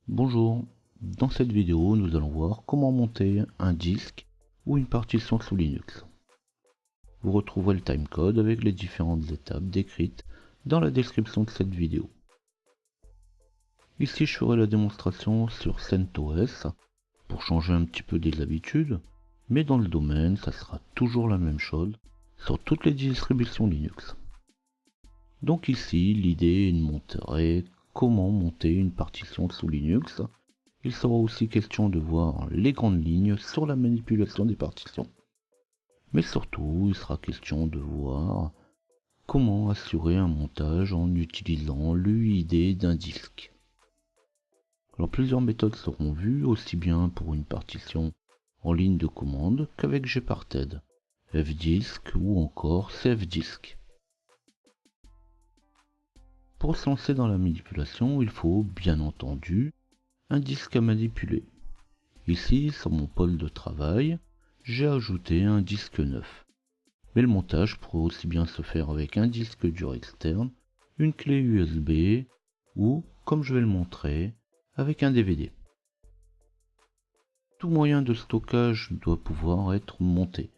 Bonjour, dans cette vidéo nous allons voir comment monter un disque ou une partition sous Linux. Vous retrouverez le timecode avec les différentes étapes décrites dans la description de cette vidéo. Ici je ferai la démonstration sur CentOS pour changer un petit peu des habitudes, mais dans le domaine ça sera toujours la même chose sur toutes les distributions Linux. Donc ici l'idée est de montrer comment monter une partition sous Linux. Il sera aussi question de voir les grandes lignes sur la manipulation des partitions. Mais surtout, il sera question de voir comment assurer un montage en utilisant l'UID d'un disque. Alors plusieurs méthodes seront vues, aussi bien pour une partition en ligne de commande qu'avec Gparted, fdisk ou encore cfdisk. Pour se lancer dans la manipulation, il faut bien entendu un disque à manipuler. Ici, sur mon pôle de travail, j'ai ajouté un disque neuf. Mais le montage pourrait aussi bien se faire avec un disque dur externe, une clé USB ou, comme je vais le montrer, avec un DVD. Tout moyen de stockage doit pouvoir être monté.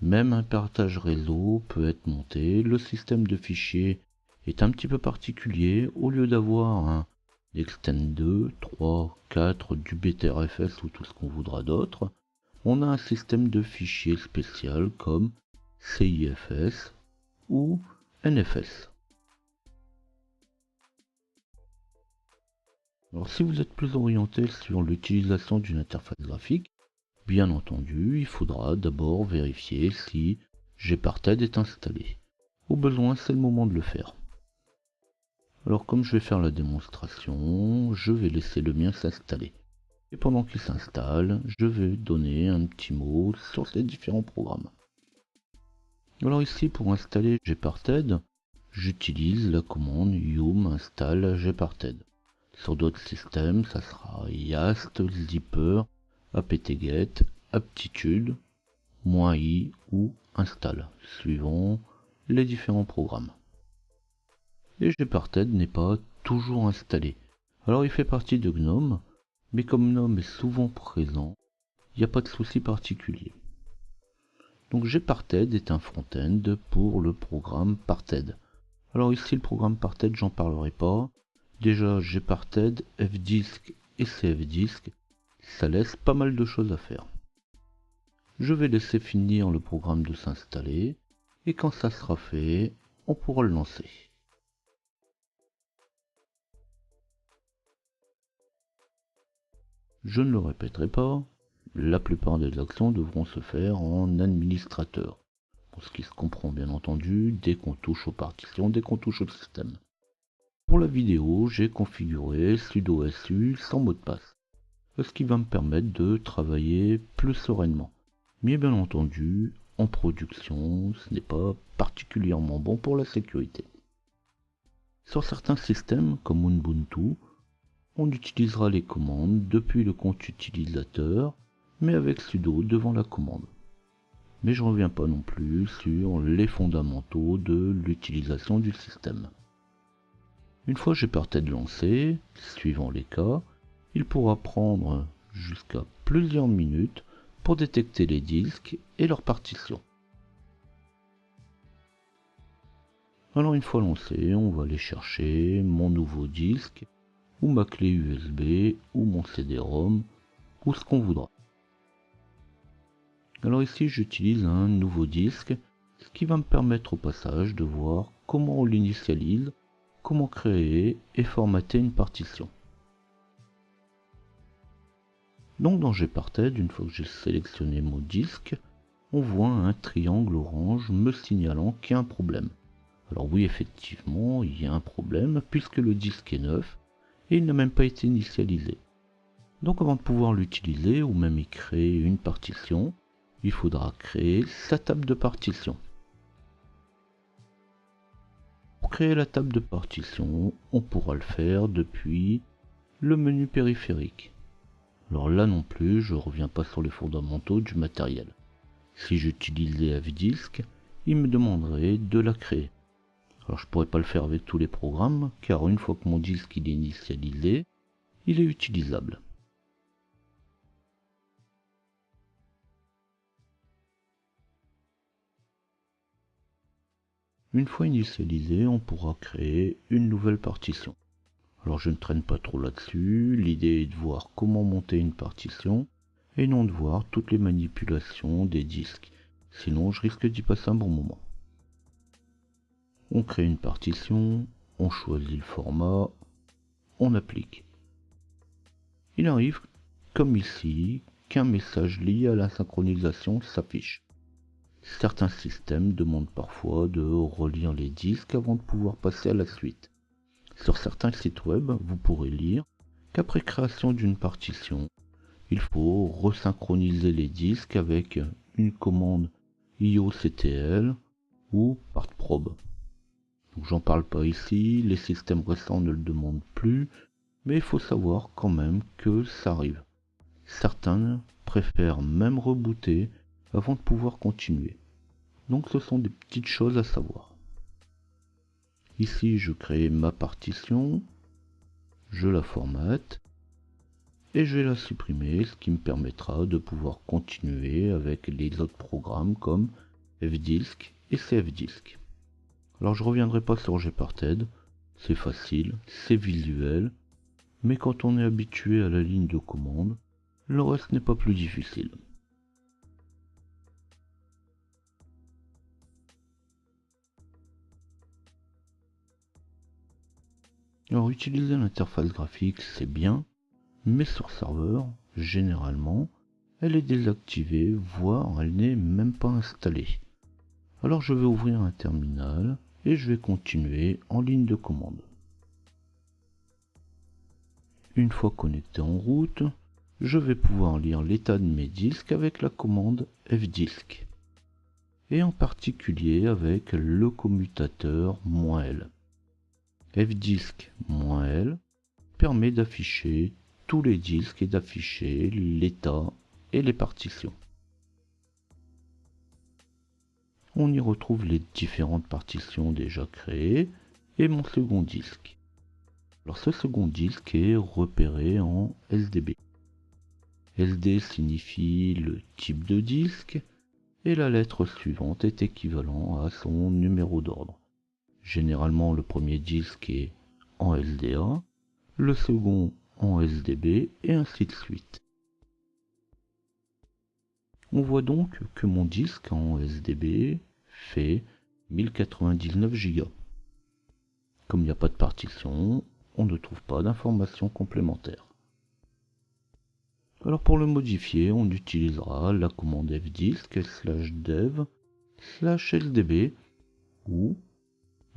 Même un partage réseau peut être monté. Le système de fichiers est un petit peu particulier. Au lieu d'avoir un Extend 2, 3, 4, du BTRFS ou tout ce qu'on voudra d'autre, on a un système de fichiers spécial comme CIFS ou NFS. Alors si vous êtes plus orienté sur l'utilisation d'une interface graphique, bien entendu, il faudra d'abord vérifier si Gparted est installé. Au besoin, c'est le moment de le faire. Alors comme je vais faire la démonstration, je vais laisser le mien s'installer. Et pendant qu'il s'installe, je vais donner un petit mot sur ces différents programmes. Alors ici, pour installer Gparted, j'utilise la commande yum install Gparted. Sur d'autres systèmes, ça sera yast, zipper, apt-get, aptitude, -i ou install, suivant les différents programmes. Et Gparted n'est pas toujours installé. Alors il fait partie de GNOME, mais comme GNOME est souvent présent, il n'y a pas de souci particulier. Donc Gparted est un front-end pour le programme Parted. Alors ici le programme Parted, j'en parlerai pas. Déjà Gparted, fdisk et cfdisk, ça laisse pas mal de choses à faire. Je vais laisser finir le programme de s'installer, et quand ça sera fait, on pourra le lancer. Je ne le répéterai pas, la plupart des actions devront se faire en administrateur, pour ce qui se comprend bien entendu dès qu'on touche aux partitions, dès qu'on touche au système. Pour la vidéo, j'ai configuré sudo su sans mot de passe, ce qui va me permettre de travailler plus sereinement. Mais bien entendu, en production, ce n'est pas particulièrement bon pour la sécurité. Sur certains systèmes, comme Ubuntu, on utilisera les commandes depuis le compte utilisateur, mais avec sudo devant la commande. Mais je ne reviens pas non plus sur les fondamentaux de l'utilisation du système. Une fois Gparted lancé, suivant les cas, il pourra prendre jusqu'à plusieurs minutes pour détecter les disques et leurs partitions. Alors une fois lancé, on va aller chercher mon nouveau disque, ou ma clé USB, ou mon CD-ROM, ou ce qu'on voudra. Alors ici j'utilise un nouveau disque, ce qui va me permettre au passage de voir comment on l'initialise, comment créer et formater une partition. Donc dans Gparted, une fois que j'ai sélectionné mon disque, on voit un triangle orange me signalant qu'il y a un problème. Alors oui, effectivement, il y a un problème puisque le disque est neuf et il n'a même pas été initialisé. Donc avant de pouvoir l'utiliser ou même y créer une partition, il faudra créer sa table de partition. Pour créer la table de partition, on pourra le faire depuis le menu périphérique. Alors là non plus, je ne reviens pas sur les fondamentaux du matériel. Si j'utilisais fdisk, il me demanderait de la créer. Alors je pourrais pas le faire avec tous les programmes, car une fois que mon disque est initialisé, il est utilisable. Une fois initialisé, on pourra créer une nouvelle partition. Alors je ne traîne pas trop là-dessus, l'idée est de voir comment monter une partition et non de voir toutes les manipulations des disques, sinon je risque d'y passer un bon moment. On crée une partition, on choisit le format, on applique. Il arrive, comme ici, qu'un message lié à la synchronisation s'affiche. Certains systèmes demandent parfois de relire les disques avant de pouvoir passer à la suite. Sur certains sites web, vous pourrez lire qu'après création d'une partition, il faut resynchroniser les disques avec une commande IOCTL ou partprobe. Donc j'en parle pas ici, les systèmes récents ne le demandent plus, mais il faut savoir quand même que ça arrive. Certains préfèrent même rebooter avant de pouvoir continuer. Donc ce sont des petites choses à savoir. Ici, je crée ma partition, je la formate et je vais la supprimer, ce qui me permettra de pouvoir continuer avec les autres programmes comme FDisk et CFDisk. Alors je reviendrai pas sur Gparted, c'est facile, c'est visuel, mais quand on est habitué à la ligne de commande, le reste n'est pas plus difficile. Alors utiliser l'interface graphique c'est bien, mais sur serveur, généralement, elle est désactivée, voire elle n'est même pas installée. Alors je vais ouvrir un terminal et je vais continuer en ligne de commande. Une fois connecté en route, je vais pouvoir lire l'état de mes disques avec la commande fdisk, et en particulier avec le commutateur "-l". fdisk-l permet d'afficher tous les disques et d'afficher l'état et les partitions. On y retrouve les différentes partitions déjà créées et mon second disque. Alors ce second disque est repéré en SDB. SD signifie le type de disque et la lettre suivante est équivalent à son numéro d'ordre. Généralement le premier disque est en SDA, le second en SDB et ainsi de suite. On voit donc que mon disque en SDB fait 1099 Go. Comme il n'y a pas de partition, on ne trouve pas d'informations complémentaires. Alors pour le modifier, on utilisera la commande fdisk/dev/sdb où,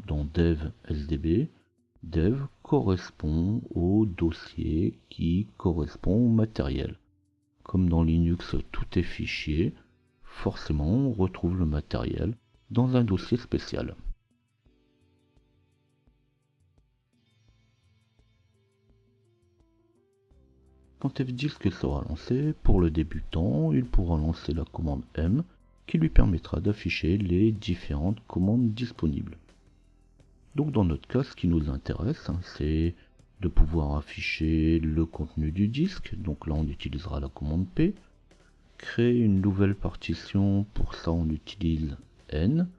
dans dev sdb, dev correspond au dossier qui correspond au matériel. Comme dans Linux tout est fichier, forcément on retrouve le matériel dans un dossier spécial. Quand fdisk sera lancé, pour le débutant, il pourra lancer la commande M qui lui permettra d'afficher les différentes commandes disponibles. Donc dans notre cas, ce qui nous intéresse, c'est de pouvoir afficher le contenu du disque, donc là on utilisera la commande P, créer une nouvelle partition, pour ça on utilise N,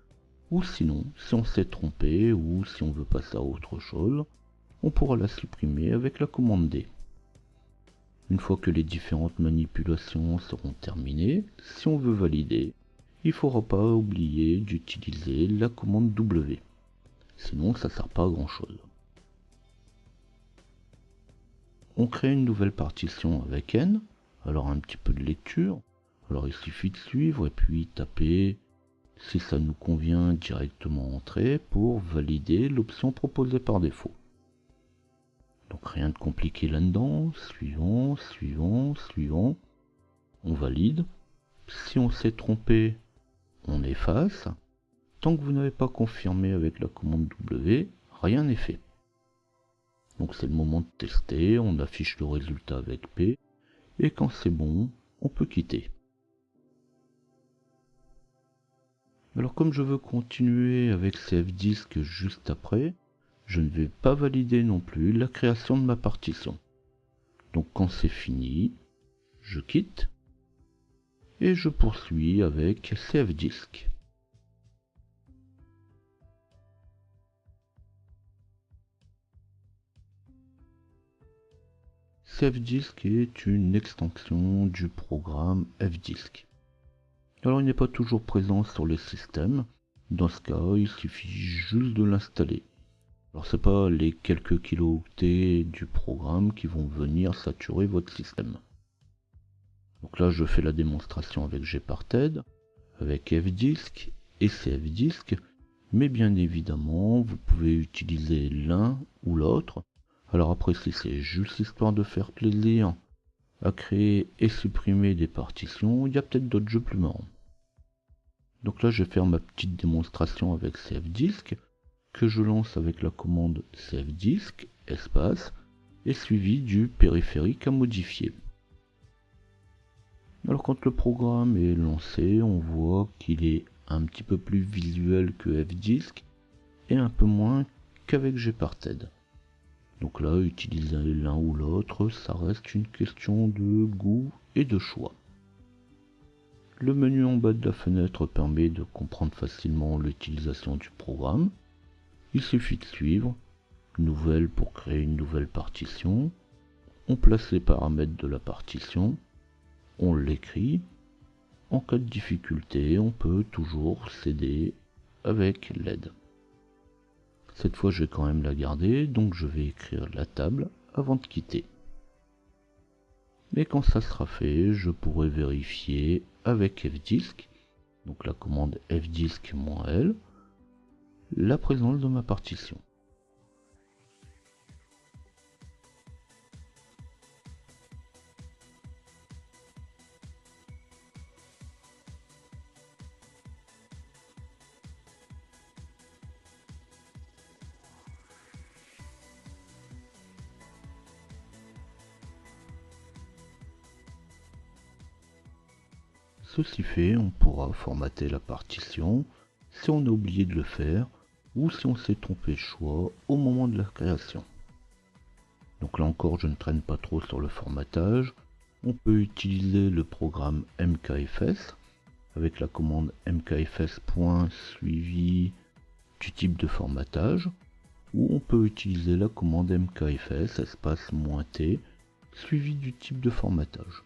ou sinon, si on s'est trompé ou si on veut passer à autre chose, on pourra la supprimer avec la commande D. Une fois que les différentes manipulations seront terminées, si on veut valider, il ne faudra pas oublier d'utiliser la commande W. Sinon ça ne sert pas à grand chose. On crée une nouvelle partition avec N, alors un petit peu de lecture, alors il suffit de suivre et puis taper si ça nous convient directement entrer pour valider l'option proposée par défaut. Donc rien de compliqué là-dedans, suivant, suivant, suivant, on valide. Si on s'est trompé, on efface. Tant que vous n'avez pas confirmé avec la commande W, rien n'est fait. Donc c'est le moment de tester, on affiche le résultat avec P, et quand c'est bon, on peut quitter. Alors comme je veux continuer avec CFDisk juste après, je ne vais pas valider non plus la création de ma partition. Donc quand c'est fini, je quitte et je poursuis avec CFDisk. CFDisk est une extension du programme FDisk. Alors il n'est pas toujours présent sur les systèmes. Dans ce cas, il suffit juste de l'installer. Alors c'est pas les quelques kilooctets du programme qui vont venir saturer votre système. Donc là je fais la démonstration avec Gparted, avec FDisk et CFDisk, mais bien évidemment vous pouvez utiliser l'un ou l'autre. Alors après si c'est juste histoire de faire plaisir à créer et supprimer des partitions, il y a peut-être d'autres jeux plus marrants. Donc là je vais faire ma petite démonstration avec CFDisk, que je lance avec la commande CFDisk, espace, et suivi du périphérique à modifier. Alors quand le programme est lancé, on voit qu'il est un petit peu plus visuel que FDisk et un peu moins qu'avec Gparted. Donc là, utiliser l'un ou l'autre, ça reste une question de goût et de choix. Le menu en bas de la fenêtre permet de comprendre facilement l'utilisation du programme. Il suffit de suivre, nouvelle pour créer une nouvelle partition, on place les paramètres de la partition, on l'écrit. En cas de difficulté, on peut toujours s'aider avec l'aide. Cette fois, je vais quand même la garder, donc je vais écrire la table avant de quitter. Mais quand ça sera fait, je pourrai vérifier avec FDisk, donc la commande fdisk-l, la présence de ma partition. Ceci fait, on pourra formater la partition si on a oublié de le faire ou si on s'est trompé de choix au moment de la création. Donc là encore, je ne traîne pas trop sur le formatage. On peut utiliser le programme mkfs avec la commande mkfs suivi du type de formatage, ou on peut utiliser la commande mkfs -t suivi du type de formatage.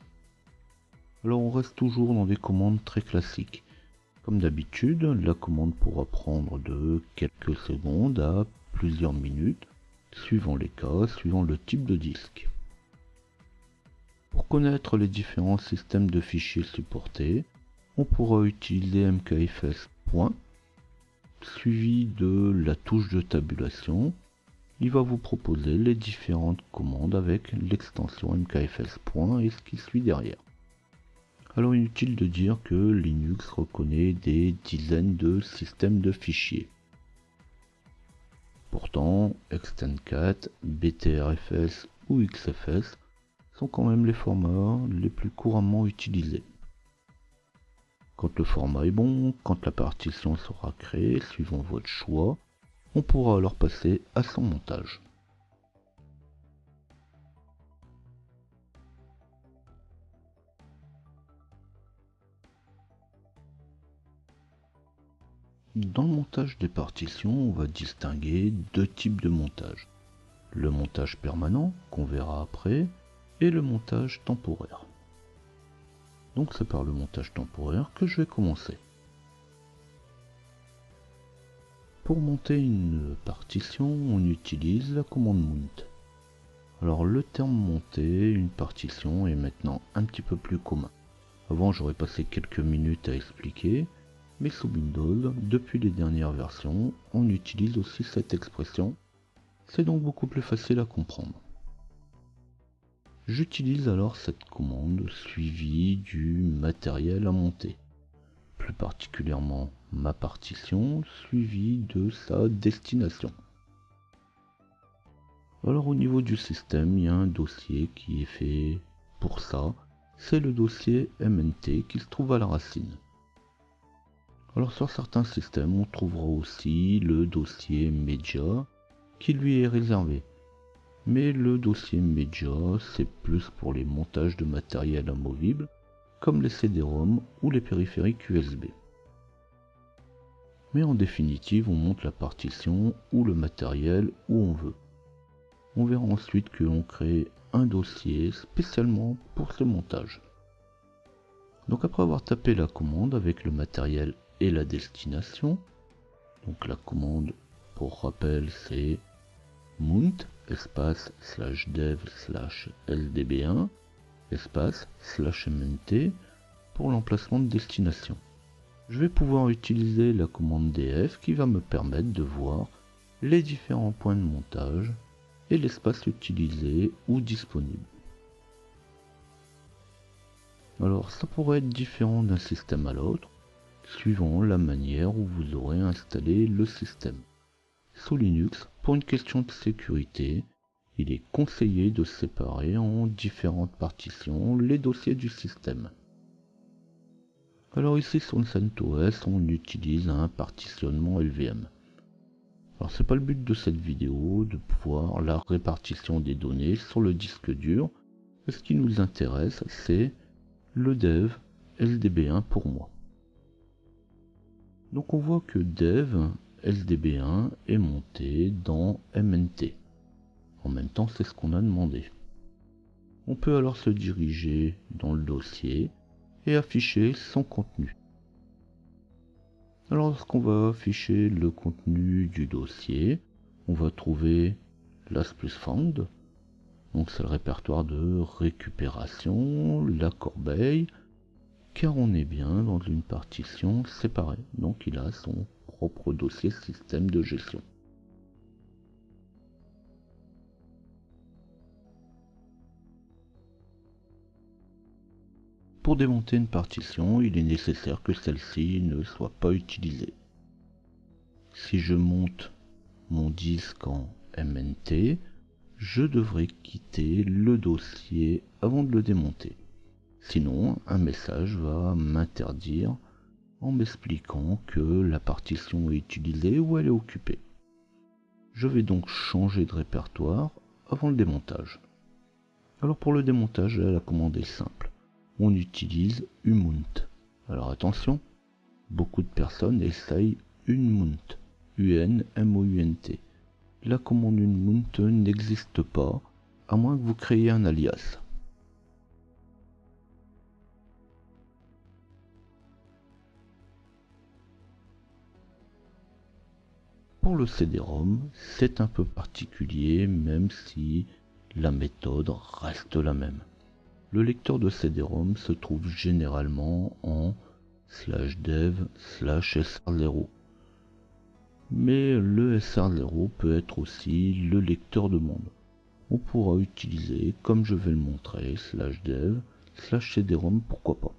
Alors on reste toujours dans des commandes très classiques. Comme d'habitude, la commande pourra prendre de quelques secondes à plusieurs minutes, suivant les cas, suivant le type de disque. Pour connaître les différents systèmes de fichiers supportés, on pourra utiliser mkfs suivi de la touche de tabulation. Il va vous proposer les différentes commandes avec l'extension mkfs et ce qui suit derrière. Alors inutile de dire que Linux reconnaît des dizaines de systèmes de fichiers. Pourtant, extendcat, btrfs ou xfs sont quand même les formats les plus couramment utilisés. Quand le format est bon, quand la partition sera créée, suivant votre choix, on pourra alors passer à son montage. Dans le montage des partitions, on va distinguer deux types de montage. Le montage permanent, qu'on verra après, et le montage temporaire. Donc c'est par le montage temporaire que je vais commencer. Pour monter une partition, on utilise la commande mount. Alors le terme monter une partition est maintenant un petit peu plus commun. Avant j'aurais passé quelques minutes à expliquer, mais sous Windows, depuis les dernières versions, on utilise aussi cette expression. C'est donc beaucoup plus facile à comprendre. J'utilise alors cette commande suivie du matériel à monter, plus particulièrement ma partition suivie de sa destination. Alors au niveau du système, il y a un dossier qui est fait pour ça, c'est le dossier mnt qui se trouve à la racine. Alors sur certains systèmes, on trouvera aussi le dossier media qui lui est réservé. Mais le dossier Media, c'est plus pour les montages de matériel amovible, comme les CD-ROM ou les périphériques USB. Mais en définitive, on monte la partition ou le matériel où on veut. On verra ensuite que l'on crée un dossier spécialement pour ce montage. Donc après avoir tapé la commande avec le matériel et la destination, donc la commande pour rappel c'est mount espace /dev /ldb1 espace /mnt pour l'emplacement de destination. Je vais pouvoir utiliser la commande df qui va me permettre de voir les différents points de montage et l'espace utilisé ou disponible. Alors ça pourrait être différent d'un système à l'autre, suivant la manière où vous aurez installé le système. Sous Linux, pour une question de sécurité, il est conseillé de séparer en différentes partitions les dossiers du système. Alors ici sur le CentOS, on utilise un partitionnement LVM. Alors c'est pas le but de cette vidéo de voir la répartition des données sur le disque dur. Ce qui nous intéresse, c'est le dev LDB1 pour moi. Donc on voit que dev LDB1 est monté dans MNT. En même temps, c'est ce qu'on a demandé. On peut alors se diriger dans le dossier et afficher son contenu. Alors lorsqu'on va afficher le contenu du dossier, on va trouver last plus found. Donc c'est le répertoire de récupération, la corbeille, car on est bien dans une partition séparée. Donc il a son propre dossier système de gestion. Pour démonter une partition, il est nécessaire que celle-ci ne soit pas utilisée. Si je monte mon disque en MNT, je devrais quitter le dossier avant de le démonter. Sinon, un message va m'interdire en m'expliquant que la partition est utilisée ou elle est occupée. Je vais donc changer de répertoire avant le démontage. Alors pour le démontage, la commande est simple. On utilise umount. Alors attention, beaucoup de personnes essayent unmount, U-N-M-O-U-N-T. La commande unmount n'existe pas, à moins que vous créiez un alias. Pour le CD-ROM, c'est un peu particulier, même si la méthode reste la même. Le lecteur de CD-ROM se trouve généralement en /dev/sr0. Mais le sr0 peut être aussi le lecteur de monde. On pourra utiliser, comme je vais le montrer, /dev/cd-rom, pourquoi pas.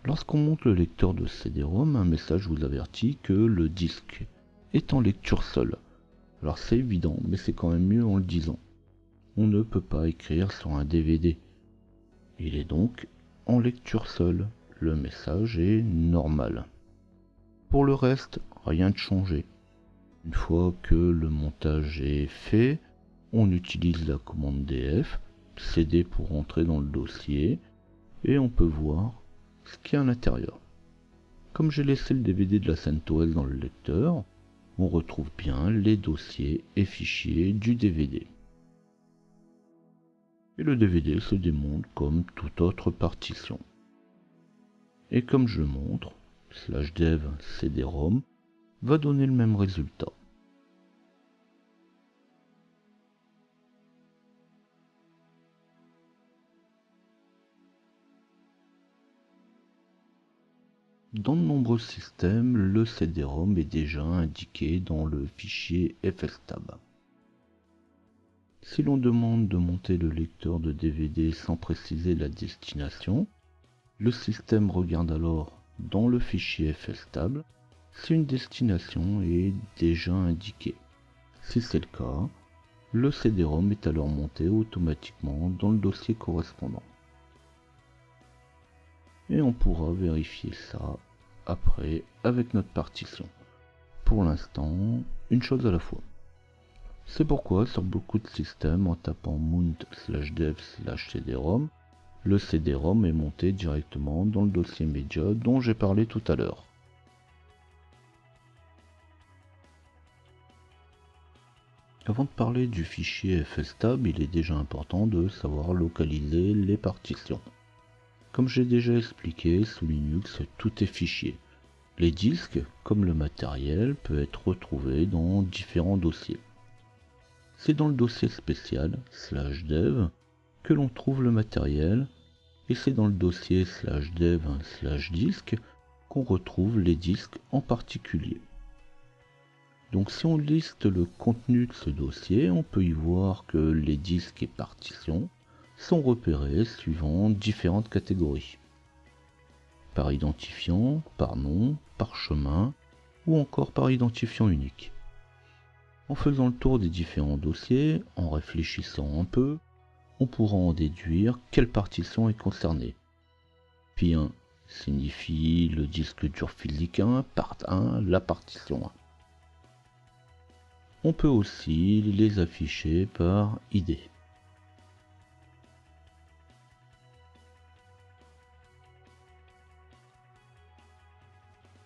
Lorsqu'on monte le lecteur de CD-ROM, un message vous avertit que le disque est en lecture seule. Alors c'est évident, mais c'est quand même mieux en le disant. On ne peut pas écrire sur un DVD. Il est donc en lecture seule. Le message est normal. Pour le reste, rien de changé. Une fois que le montage est fait, on utilise la commande df, cd pour entrer dans le dossier, et on peut voir ce qu'il y a à l'intérieur. Comme j'ai laissé le DVD de la CentOS dans le lecteur, on retrouve bien les dossiers et fichiers du DVD. Et le DVD se démonte comme toute autre partition. Et comme je le montre, /dev cd-rom va donner le même résultat. Dans de nombreux systèmes, le CD-ROM est déjà indiqué dans le fichier fstab. Si l'on demande de monter le lecteur de DVD sans préciser la destination, le système regarde alors dans le fichier fstab si une destination est déjà indiquée. Si c'est le cas, le CD-ROM est alors monté automatiquement dans le dossier correspondant. Et on pourra vérifier ça après avec notre partition. Pour l'instant, une chose à la fois. C'est pourquoi sur beaucoup de systèmes, en tapant mount/dev/cd-rom, le cd-rom est monté directement dans le dossier média dont j'ai parlé tout à l'heure. Avant de parler du fichier fstab, il est déjà important de savoir localiser les partitions. Comme j'ai déjà expliqué, sous Linux, tout est fichier. Les disques, comme le matériel, peut être retrouvé dans différents dossiers. C'est dans le dossier spécial /dev que l'on trouve le matériel, et c'est dans le dossier /dev/disque qu'on retrouve les disques en particulier. Donc si on liste le contenu de ce dossier, on peut y voir que les disques et partitions sont repérés suivant différentes catégories. Par identifiant, par nom, par chemin, ou encore par identifiant unique. En faisant le tour des différents dossiers, en réfléchissant un peu, on pourra en déduire quelle partition est concernée. P1 signifie le disque dur physique 1, part 1, la partition 1. On peut aussi les afficher par ID.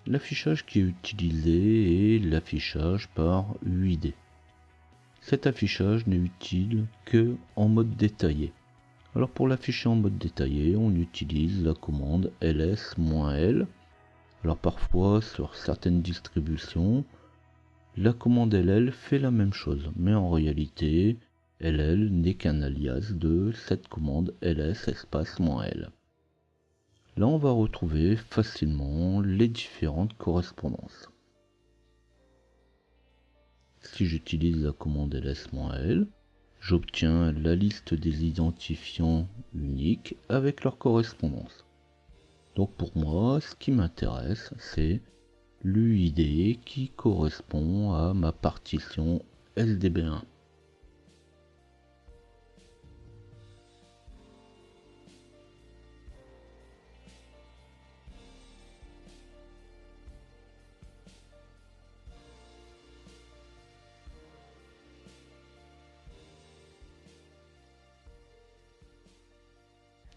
L'affichage qui est utilisé est l'affichage par UID. Cet affichage n'est utile que en mode détaillé. Alors pour l'afficher en mode détaillé, on utilise la commande ls-l. Alors parfois sur certaines distributions, la commande ll fait la même chose, mais en réalité, ll n'est qu'un alias de cette commande ls-l. Là, on va retrouver facilement les différentes correspondances. Si j'utilise la commande ls-l, j'obtiens la liste des identifiants uniques avec leur correspondance. Donc pour moi, ce qui m'intéresse, c'est l'UID qui correspond à ma partition SDB1.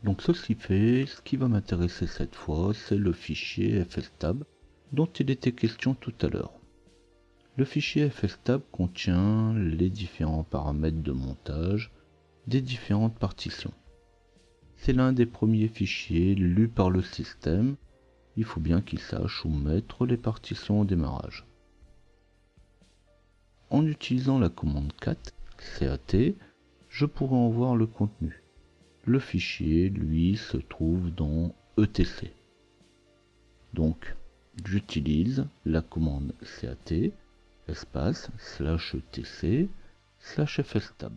Donc ceci fait, ce qui va m'intéresser cette fois, c'est le fichier fstab dont il était question tout à l'heure. Le fichier fstab contient les différents paramètres de montage des différentes partitions. C'est l'un des premiers fichiers lus par le système, il faut bien qu'il sache où mettre les partitions au démarrage. En utilisant la commande cat, je pourrai en voir le contenu. Le fichier, lui, se trouve dans etc. Donc, j'utilise la commande cat espace /etc /fstab.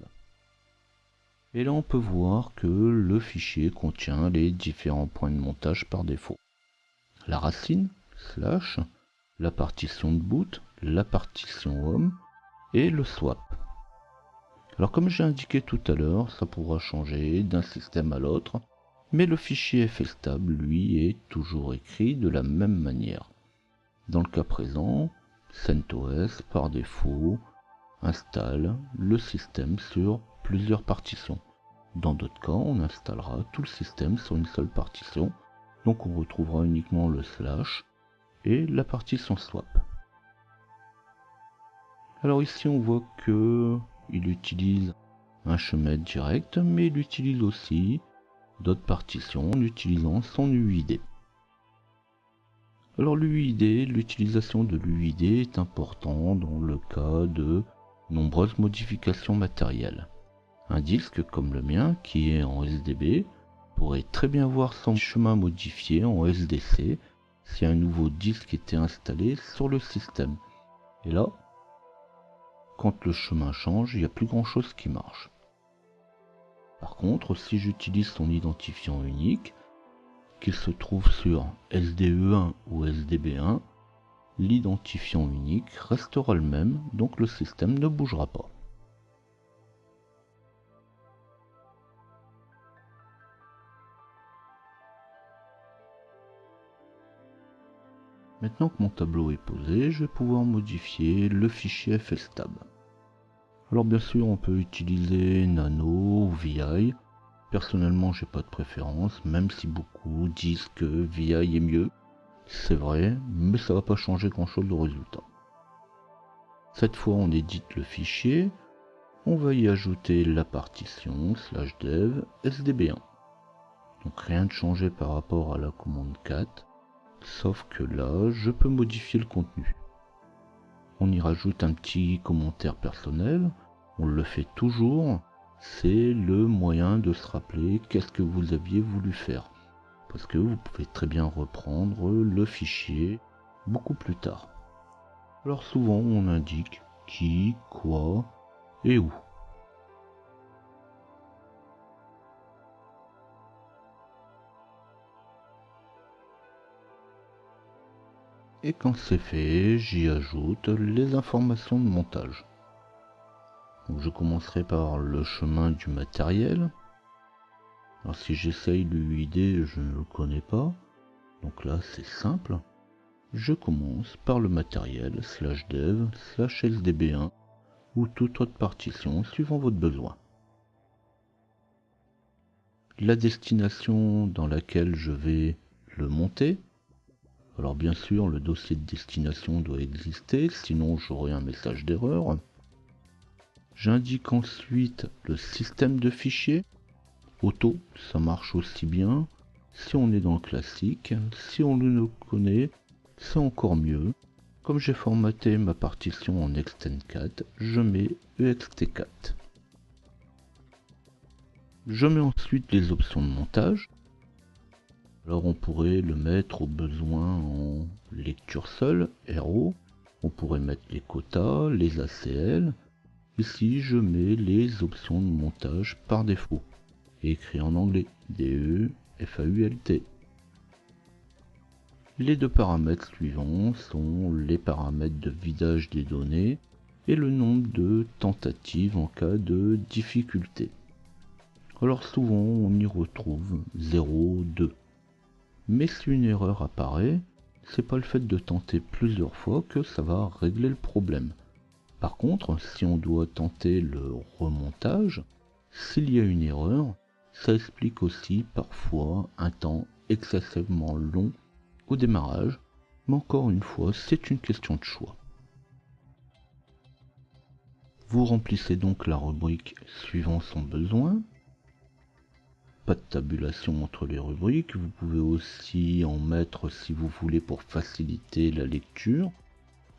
Et là, on peut voir que le fichier contient les différents points de montage par défaut. La racine, slash, la partition de boot, la partition home et le swap. Alors comme j'ai indiqué tout à l'heure, ça pourra changer d'un système à l'autre, mais le fichier fstab, lui, est toujours écrit de la même manière. Dans le cas présent, CentOS, par défaut, installe le système sur plusieurs partitions. Dans d'autres cas, on installera tout le système sur une seule partition, donc on retrouvera uniquement le slash et la partition swap. Alors ici on voit que il utilise un chemin direct, mais il utilise aussi d'autres partitions en utilisant son UID. Alors l'UID, l'utilisation de l'UID est important dans le cas de nombreuses modifications matérielles. Un disque comme le mien, qui est en SDB, pourrait très bien voir son chemin modifié en SDC si un nouveau disque était installé sur le système. Et là, quand le chemin change, il n'y a plus grand chose qui marche. Par contre, si j'utilise son identifiant unique, qu'il se trouve sur SDE1 ou SDB1, l'identifiant unique restera le même, donc le système ne bougera pas. Maintenant que mon tableau est posé, je vais pouvoir modifier le fichier fstab. Alors bien sûr, on peut utiliser Nano ou VI. Personnellement, j'ai pas de préférence, même si beaucoup disent que VI est mieux. C'est vrai, mais ça va pas changer grand chose au résultat. Cette fois, on édite le fichier. On va y ajouter la partition /dev sdb1. Donc rien de changé par rapport à la commande cat, sauf que là, je peux modifier le contenu. On y rajoute un petit commentaire personnel, on le fait toujours, c'est le moyen de se rappeler qu'est-ce que vous aviez voulu faire. Parce que vous pouvez très bien reprendre le fichier beaucoup plus tard. Alors souvent on indique qui, quoi et où. Et quand c'est fait, j'y ajoute les informations de montage. Donc je commencerai par le chemin du matériel. Alors si j'essaye l'UID, je ne le connais pas. Donc là c'est simple. Je commence par le matériel /dev /sdb1 ou toute autre partition suivant votre besoin. La destination dans laquelle je vais le monter. Alors bien sûr, le dossier de destination doit exister, sinon j'aurai un message d'erreur. J'indique ensuite le système de fichiers. Auto, ça marche aussi bien. Si on est dans le classique, si on le connaît, c'est encore mieux. Comme j'ai formaté ma partition en ext4, je mets ext4. Je mets ensuite les options de montage. Alors on pourrait le mettre au besoin en lecture seule, RO. On pourrait mettre les quotas, les ACL. Ici je mets les options de montage par défaut. Écrit en anglais, DE, FAULT. Les deux paramètres suivants sont les paramètres de vidage des données et le nombre de tentatives en cas de difficulté. Alors souvent on y retrouve 0, 2. Mais si une erreur apparaît, c'est pas le fait de tenter plusieurs fois que ça va régler le problème. Par contre, si on doit tenter le remontage, s'il y a une erreur, ça explique aussi parfois un temps excessivement long au démarrage, mais encore une fois, c'est une question de choix. Vous remplissez donc la rubrique suivant son besoin. Pas de tabulation entre les rubriques, vous pouvez aussi en mettre si vous voulez pour faciliter la lecture,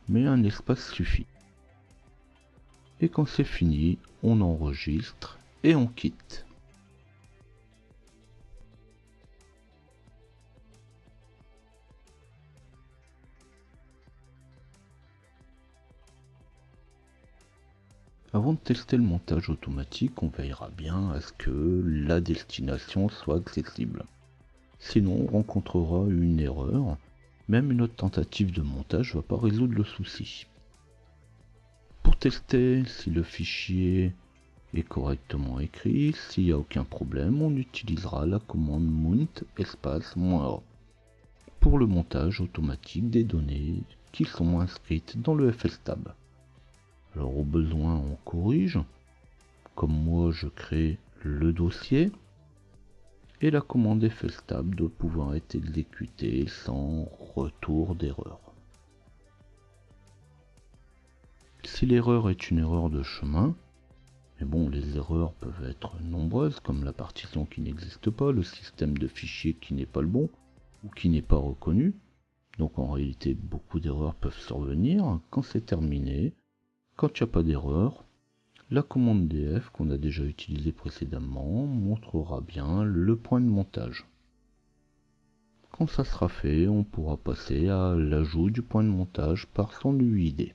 mais un espace suffit. Et quand c'est fini, on enregistre et on quitte. Avant de tester le montage automatique, on veillera bien à ce que la destination soit accessible. Sinon, on rencontrera une erreur. Même une autre tentative de montage ne va pas résoudre le souci. Pour tester si le fichier est correctement écrit, s'il n'y a aucun problème, on utilisera la commande mount espace-a pour le montage automatique des données qui sont inscrites dans le FSTab. Alors au besoin, on corrige. Comme moi, je crée le dossier. Et la commande FSTab doit pouvoir être exécutée sans retour d'erreur. Si l'erreur est une erreur de chemin, mais bon, les erreurs peuvent être nombreuses, comme la partition qui n'existe pas, le système de fichiers qui n'est pas le bon, ou qui n'est pas reconnu. Donc en réalité, beaucoup d'erreurs peuvent survenir. Quand c'est terminé, quand il n'y a pas d'erreur, la commande df qu'on a déjà utilisée précédemment montrera bien le point de montage. Quand ça sera fait, on pourra passer à l'ajout du point de montage par son UID.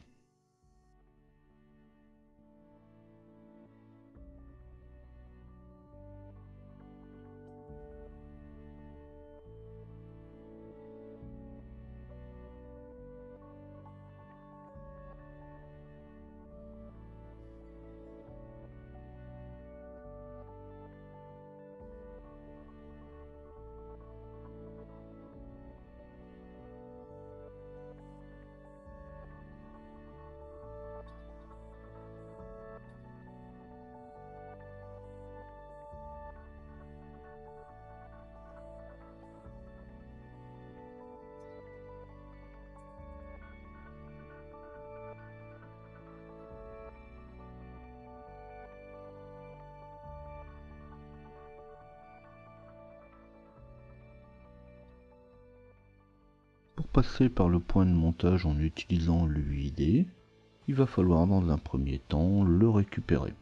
passer par le point de montage en utilisant l'UID, il va falloir dans un premier temps le récupérer.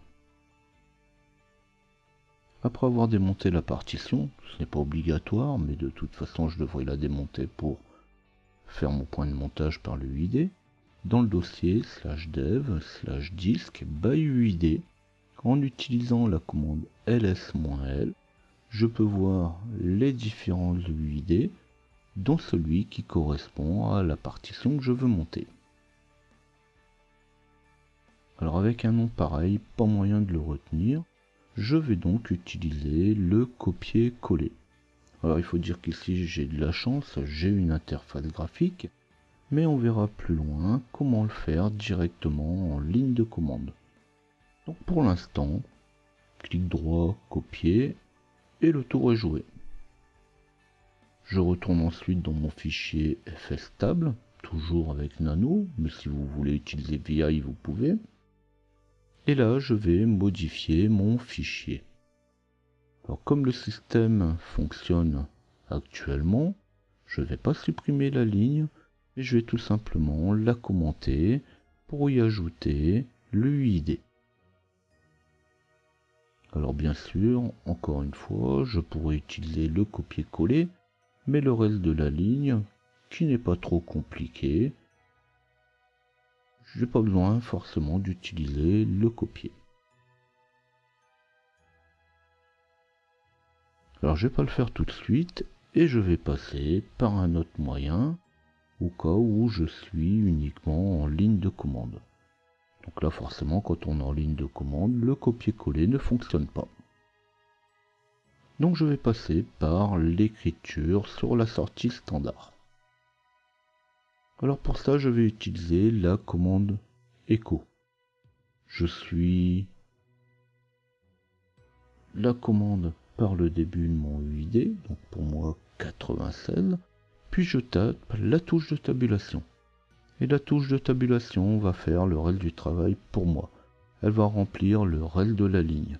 Après avoir démonté la partition, ce n'est pas obligatoire, mais de toute façon je devrais la démonter pour faire mon point de montage par l'UID, dans le dossier /dev/disk by UID, en utilisant la commande ls-l, je peux voir les différents UID, dont celui qui correspond à la partition que je veux monter. Alors avec un nom pareil, pas moyen de le retenir, je vais donc utiliser le copier-coller. Alors il faut dire qu'ici j'ai de la chance, j'ai une interface graphique, mais on verra plus loin comment le faire directement en ligne de commande. Donc pour l'instant, clic droit, copier, et le tour est joué. Je retourne ensuite dans mon fichier fstable, toujours avec Nano, mais si vous voulez utiliser VI, vous pouvez. Et là, je vais modifier mon fichier. Alors comme le système fonctionne actuellement, je ne vais pas supprimer la ligne, mais je vais tout simplement la commenter pour y ajouter l'UID. Alors bien sûr, encore une fois, je pourrais utiliser le copier-coller, mais le reste de la ligne, qui n'est pas trop compliqué, je n'ai pas besoin forcément d'utiliser le copier. Alors je vais pas le faire tout de suite, et je vais passer par un autre moyen, au cas où je suis uniquement en ligne de commande. Donc là forcément quand on est en ligne de commande, le copier-coller ne fonctionne pas. Donc je vais passer par l'écriture sur la sortie standard. Alors pour ça je vais utiliser la commande echo. Je suis la commande par le début de mon UID, donc pour moi 96, puis je tape la touche de tabulation. Et la touche de tabulation va faire le reste du travail pour moi. Elle va remplir le reste de la ligne.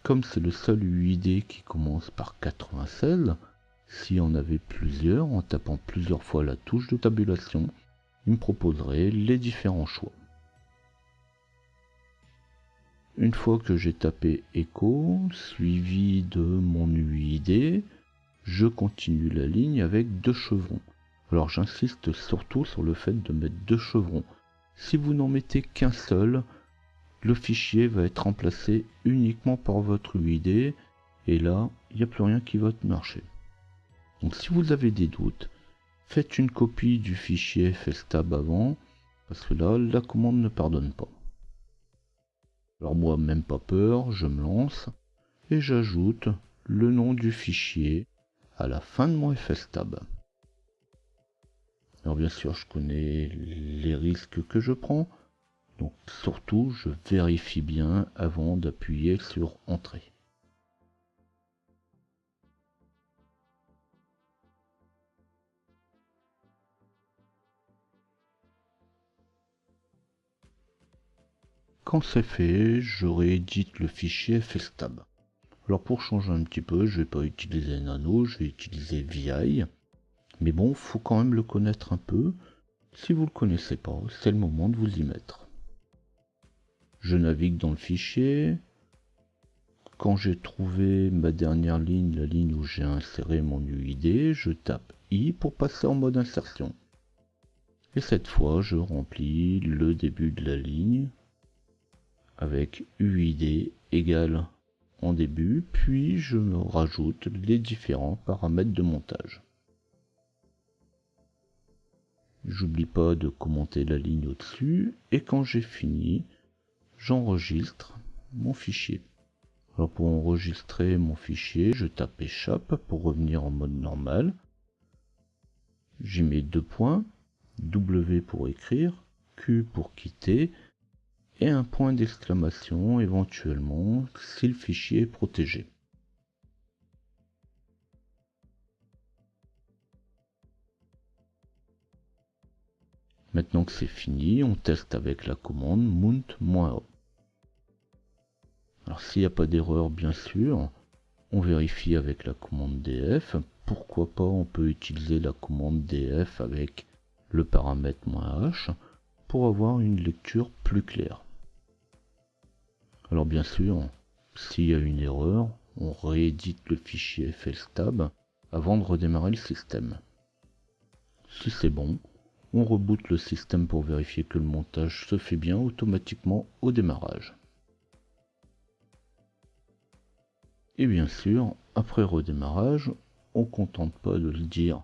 Comme c'est le seul UID qui commence par 96, si on avait plusieurs, en tapant plusieurs fois la touche de tabulation, il me proposerait les différents choix. Une fois que j'ai tapé echo, suivi de mon UID, je continue la ligne avec 2 chevrons. Alors j'insiste surtout sur le fait de mettre 2 chevrons. Si vous n'en mettez qu'un seul, le fichier va être remplacé uniquement par votre UID, et là, il n'y a plus rien qui va marcher. Donc si vous avez des doutes, faites une copie du fichier fstab avant, parce que là, la commande ne pardonne pas. Alors moi, même pas peur, je me lance, et j'ajoute le nom du fichier à la fin de mon fstab. Alors bien sûr, je connais les risques que je prends, donc surtout, je vérifie bien avant d'appuyer sur Entrée. Quand c'est fait, je réédite le fichier fstab. Alors pour changer un petit peu, je vais pas utiliser Nano, je vais utiliser VI. Mais bon, faut quand même le connaître un peu. Si vous le connaissez pas, c'est le moment de vous y mettre. Je navigue dans le fichier. Quand j'ai trouvé ma dernière ligne, la ligne où j'ai inséré mon UID, je tape I pour passer en mode insertion. Et cette fois, je remplis le début de la ligne avec UID égale en début, puis je me rajoute les différents paramètres de montage. J'oublie pas de commenter la ligne au-dessus, et quand j'ai fini, j'enregistre mon fichier. Alors pour enregistrer mon fichier, je tape échappe pour revenir en mode normal. J'y mets 2 points, W pour écrire, Q pour quitter, et un point d'exclamation éventuellement si le fichier est protégé. Maintenant que c'est fini, on teste avec la commande mount-o. Alors s'il n'y a pas d'erreur, bien sûr, on vérifie avec la commande df. Pourquoi pas, on peut utiliser la commande df avec le paramètre -h pour avoir une lecture plus claire. Alors bien sûr, s'il y a une erreur, on réédite le fichier fstab avant de redémarrer le système. Si c'est bon, on reboot le système pour vérifier que le montage se fait bien automatiquement au démarrage. Et bien sûr, après redémarrage, on ne contente pas de le dire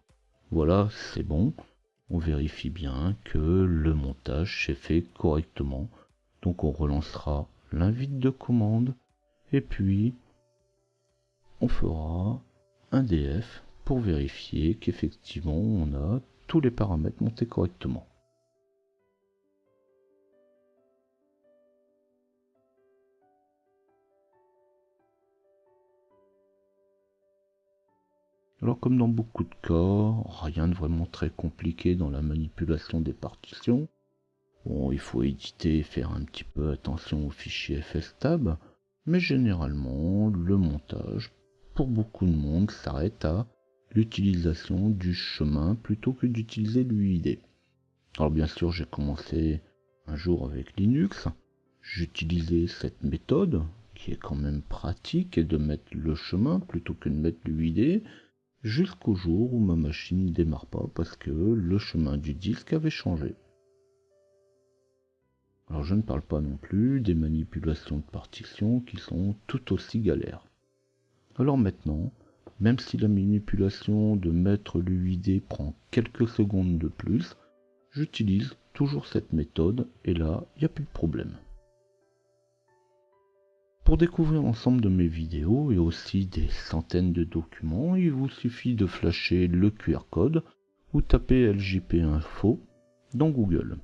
voilà, c'est bon, on vérifie bien que le montage s'est fait correctement. Donc on relancera l'invite de commande et puis on fera un df pour vérifier qu'effectivement on a tous les paramètres montés correctement. Alors comme dans beaucoup de cas, rien de vraiment très compliqué dans la manipulation des partitions. Bon, il faut éditer et faire un petit peu attention au fichier fstab, mais généralement le montage, pour beaucoup de monde, s'arrête à l'utilisation du chemin plutôt que d'utiliser l'UID. Alors bien sûr, j'ai commencé un jour avec Linux, j'utilisais cette méthode, qui est quand même pratique, et de mettre le chemin plutôt que de mettre l'UID, jusqu'au jour où ma machine ne démarre pas parce que le chemin du disque avait changé. Alors je ne parle pas non plus des manipulations de partitions qui sont tout aussi galères. Alors maintenant, même si la manipulation de mettre l'UID prend quelques secondes de plus, j'utilise toujours cette méthode et là, il n'y a plus de problème. Pour découvrir l'ensemble de mes vidéos et aussi des centaines de documents, il vous suffit de flasher le QR code ou taper LJP Info dans Google.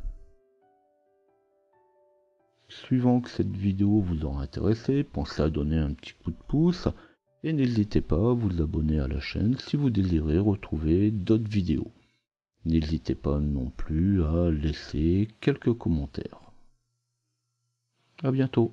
Suivant que cette vidéo vous aura intéressé, pensez à donner un petit coup de pouce et n'hésitez pas à vous abonner à la chaîne si vous désirez retrouver d'autres vidéos. N'hésitez pas non plus à laisser quelques commentaires. À bientôt.